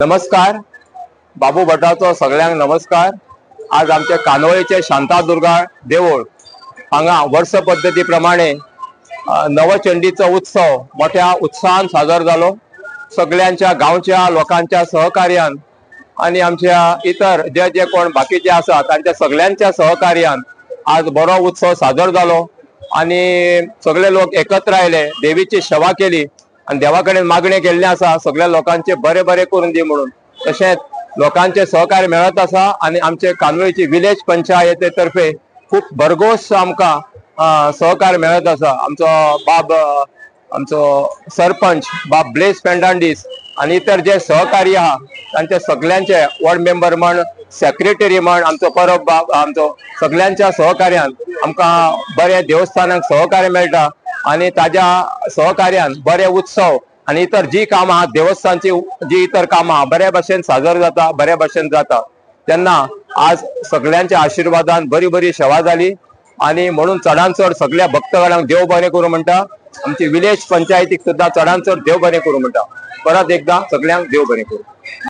नमस्कार. बाबू भटाचो सगळ्यांक नमस्कार. आज आमचे कानोळेचे शांतादुर्गा देवूळ हांगा वर्ष पद्धती प्रमाणे नवचंडीचो उत्सव मोठ्या उत्साहान साजर जालो. सगळ्यांच्या गांवच्या लोकांच्या सहकार्यान आणि आमच्या इतर जे जे कोण बाकीचे आसा तांच्या सगळ्यांच्या सहकार्यान आज बरो उत्सव साजर जालो आणि सगळे लोक एकत्र आयले, देवीची सेवा केली आणि देवा कडेन मागणी केल्ली आसा सगळ्या लोकांचे बरे बरे करून दी म्हणून. तशेंच लोकांचे सहकार्य मेळत आसा आणि आमचे कानोळेची विलेज पंचायती तर्फे खूप भरघोस आमकां सहकार्य मेळत आसा. आमचो सरपंच बाब ब्लेस फेर्नांडीस आणि इतर जे सहकारी आहा तांचे सगळ्यांचे वॉर्ड मेंबर म्हण, सेक्रेटरी म्हण, आमचो परब बाब, आमचो सगळ्यांच्या सहकार्यान आमकां बरे देवस्थानाक सहकार्य मेळटा आणि ताज्या सहकार्यान बरे उत्सव आणि इतर जी कामां आहात देवस्थानची जी इतर कामां बऱ्या भशेन साजर जाता, बऱ्या भशेन जाता. तेन्ना आज सगळ्यांच्या आशिर्वादान बरी बरी सेवा जाली आणि म्हणून चडान चड सगळ्या भक्तगणांक देव बरें करूं म्हणटा. आमची विलेज पंचायतीक सुद्दां चडान चड देव बरें करूं म्हणटा. परत एकदा सगळ्यांक देव बरें करूं.